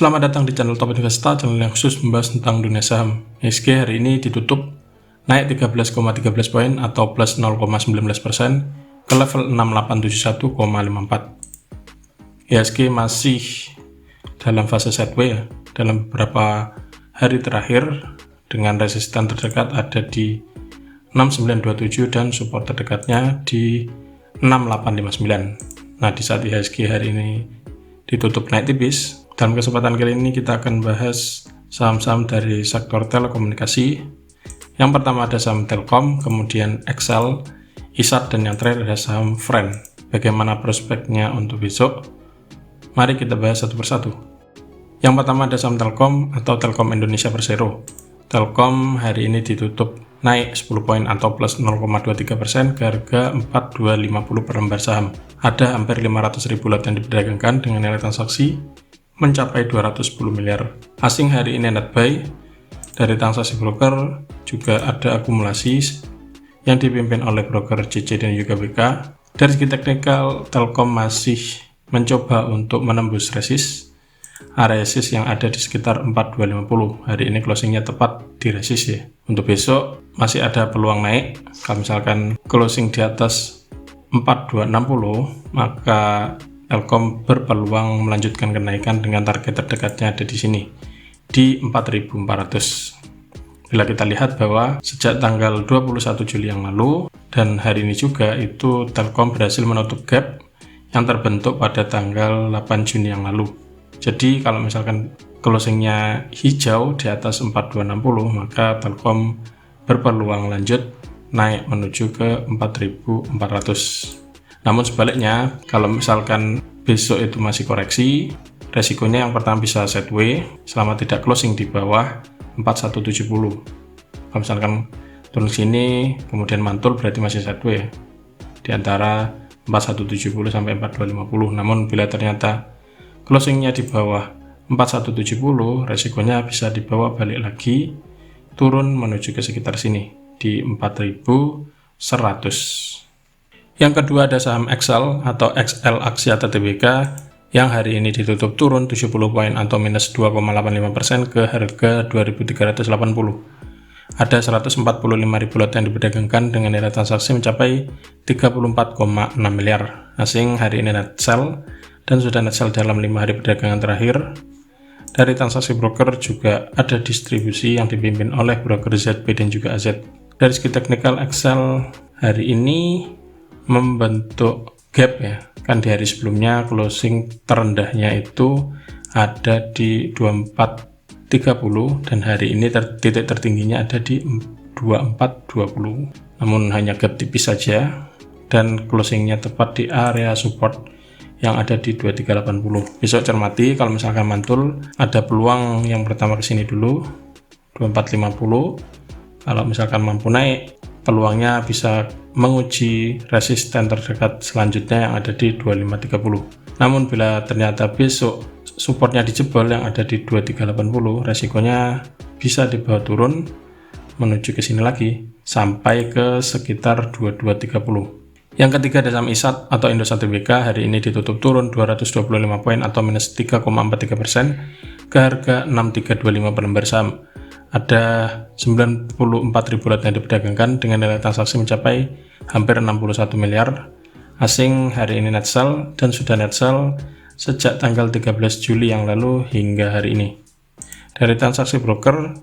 Selamat datang di channel Top Investa, channel yang khusus membahas tentang dunia saham. IHSG hari ini ditutup naik 13,13 poin atau plus 0,19% ke level 6871,54. IHSG masih dalam fase sideways ya, dalam beberapa hari terakhir dengan resisten terdekat ada di 6927 dan support terdekatnya di 6859. Nah, di saat IHSG hari ini ditutup naik tipis, dalam kesempatan kali ini kita akan bahas saham-saham dari sektor telekomunikasi. Yang pertama ada saham Telkom, kemudian Excel, ISAT, dan yang terakhir ada saham Friend. Bagaimana prospeknya untuk besok? Mari kita bahas satu persatu. Yang pertama ada saham Telkom atau Telkom Indonesia Persero. Telkom hari ini ditutup naik 10 poin atau plus 0,23% ke harga 4250 per lembar saham. Ada hampir 500.000 lot yang diperdagangkan dengan nilai transaksi mencapai 210 miliar. Asing hari ini net buy. Dari transaksi broker juga ada akumulasi yang dipimpin oleh broker CC dan juga BK. Dari segi teknikal, Telkom masih mencoba untuk menembus area resist yang ada di sekitar 4250. Hari ini closingnya tepat di resist ya. Untuk besok masih ada peluang naik. Kalau misalkan closing di atas 4260, maka Telkom berpeluang melanjutkan kenaikan dengan target terdekatnya ada di sini di 4400. Bila kita lihat bahwa sejak tanggal 21 Juli yang lalu dan hari ini juga itu Telkom berhasil menutup gap yang terbentuk pada tanggal 8 Juni yang lalu. Jadi kalau misalkan closingnya hijau di atas 4260, maka Telkom berpeluang lanjut naik menuju ke 4400. Namun sebaliknya, kalau misalkan besok itu masih koreksi, resikonya yang pertama bisa sideways selama tidak closing di bawah 4170. Kalau misalkan turun sini kemudian mantul berarti masih sideways di antara 4170 sampai 4250. Namun bila ternyata closingnya di bawah 4170, resikonya bisa dibawa balik lagi turun menuju ke sekitar sini di 4100. Yang kedua ada saham Excel atau XL Axiata Tbk yang hari ini ditutup turun 70 poin atau minus 2,85% ke harga 2380. Ada 145.000 lot yang diperdagangkan dengan nilai transaksi mencapai 34,6 miliar. Asing hari ini net sell dan sudah net sell dalam 5 hari perdagangan terakhir. Dari transaksi broker juga ada distribusi yang dipimpin oleh broker ZB dan juga AZ. Dari segi teknikal, Excel hari ini membentuk gap ya, kan di hari sebelumnya closing terendahnya itu ada di 2430 dan hari ini titik tertingginya ada di 2420. Namun hanya gap tipis saja dan closingnya tepat di area support yang ada di 2380. Besok cermati, kalau misalkan mantul ada peluang yang pertama ke sini dulu 2450. Kalau misalkan mampu naik, peluangnya bisa menguji resisten terdekat selanjutnya yang ada di 2530. Namun bila ternyata besok supportnya dijebol yang ada di 2380, resikonya bisa dibawa turun menuju ke sini lagi sampai ke sekitar 2230. Yang ketiga ada saham ISAT atau Indosat Tbk, hari ini ditutup turun 225 poin atau minus 3,43% ke harga 6325 per lembar saham. Ada 94.000 lot yang diperdagangkan dengan nilai transaksi mencapai hampir 61 miliar. Asing hari ini net sell dan sudah net sell sejak tanggal 13 Juli yang lalu hingga hari ini. Dari transaksi broker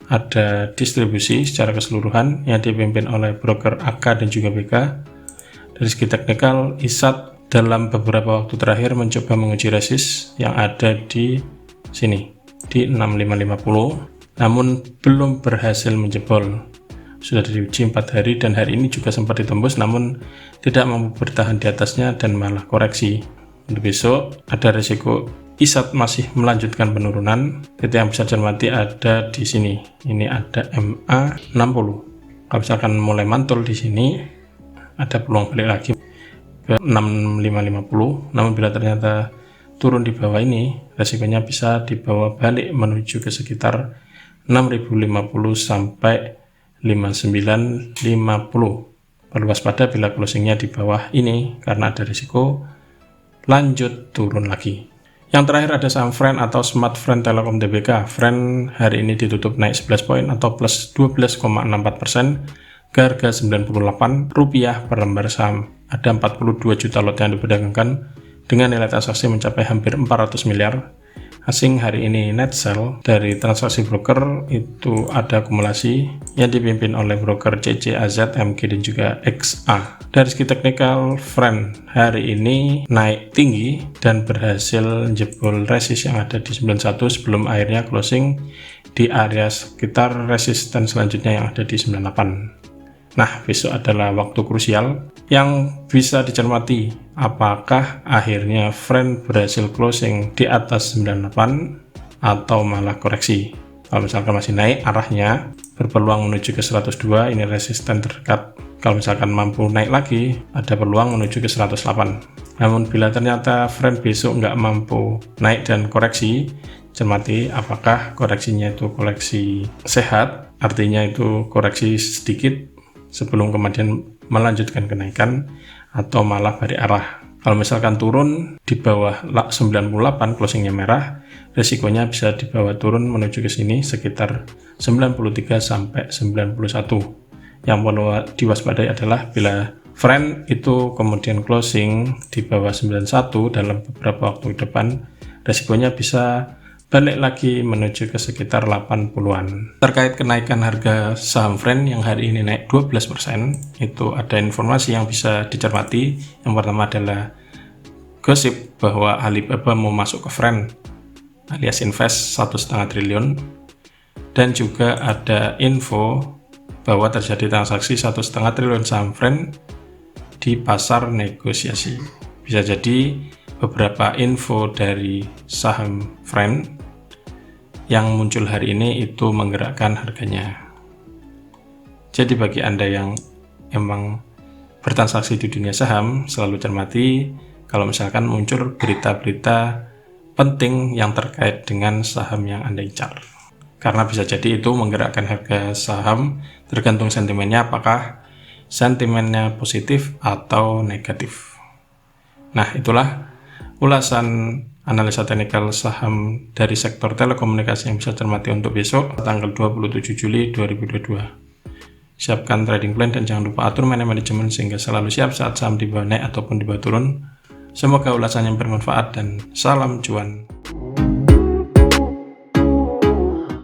ada distribusi secara keseluruhan yang dipimpin oleh broker AK dan juga BK. Dari segi teknikal, ISAT dalam beberapa waktu terakhir mencoba menguji resist yang ada di sini di 6550. Namun belum berhasil menjebol. Sudah diuji 4 hari dan hari ini juga sempat ditembus namun tidak mampu bertahan di atasnya dan malah koreksi. Untuk besok ada risiko ISAT masih melanjutkan penurunan. Titik yang bisa cermati ada di sini. Ini ada MA60. Kalau misalkan mulai mantul di sini ada peluang balik lagi ke 6550. Namun bila ternyata turun di bawah ini, risikonya bisa dibawa balik menuju ke sekitar 6050 sampai 5950. Perlu waspada bila closingnya di bawah ini karena ada risiko lanjut turun lagi. Yang terakhir ada saham Friend atau Smart Friend Telekom Tbk. Friend hari ini ditutup naik 11 poin atau plus 12,64% ke harga Rp98 per lembar saham. Ada 42 juta lot yang diperdagangkan dengan nilai transaksi mencapai hampir 400 miliar. Asing hari ini net sell dari transaksi broker itu ada akumulasi yang dipimpin oleh broker CCAZ, MG dan juga XA. Dari segi teknikal, Friend hari ini naik tinggi dan berhasil jebol resist yang ada di 91 sebelum akhirnya closing di area sekitar resisten selanjutnya yang ada di 98. Nah, besok adalah waktu krusial yang bisa dicermati apakah akhirnya Friend berhasil closing di atas 98 atau malah koreksi. Kalau misalkan masih naik arahnya berpeluang menuju ke 102, ini resisten terdekat. Kalau misalkan mampu naik lagi, ada peluang menuju ke 108. Namun bila ternyata Friend besok nggak mampu naik dan koreksi, cermati apakah koreksinya itu koreksi sehat, artinya itu koreksi sedikit sebelum kemudian melanjutkan kenaikan atau malah balik arah. Kalau misalkan turun di bawah 98 closingnya merah, risikonya bisa dibawa turun menuju ke sini sekitar 93 sampai 91. Yang perlu diwaspadai adalah bila Friend itu kemudian closing di bawah 91 dalam beberapa waktu ke depan, risikonya bisa balik lagi menuju ke sekitar 80-an. Terkait kenaikan harga saham Friend yang hari ini naik 12%, itu ada informasi yang bisa dicermati. Yang pertama adalah gosip bahwa Alibaba mau masuk ke Friend alias invest 1,5 triliun, dan juga ada info bahwa terjadi transaksi 1,5 triliun saham Friend di pasar negosiasi. Bisa jadi beberapa info dari saham Friend yang muncul hari ini itu menggerakkan harganya. Jadi bagi Anda yang emang bertransaksi di dunia saham, selalu cermati kalau misalkan muncul berita-berita penting yang terkait dengan saham yang Anda incar. Karena bisa jadi itu menggerakkan harga saham, tergantung sentimennya, apakah sentimennya positif atau negatif. Nah, itulah ulasan analisa teknikal saham dari sektor telekomunikasi yang bisa cermati untuk besok tanggal 27 Juli 2022. Siapkan trading plan dan jangan lupa atur manajemen sehingga selalu siap saat saham di bawah naik ataupun di bawah turun. Semoga ulasan yang bermanfaat dan salam cuan.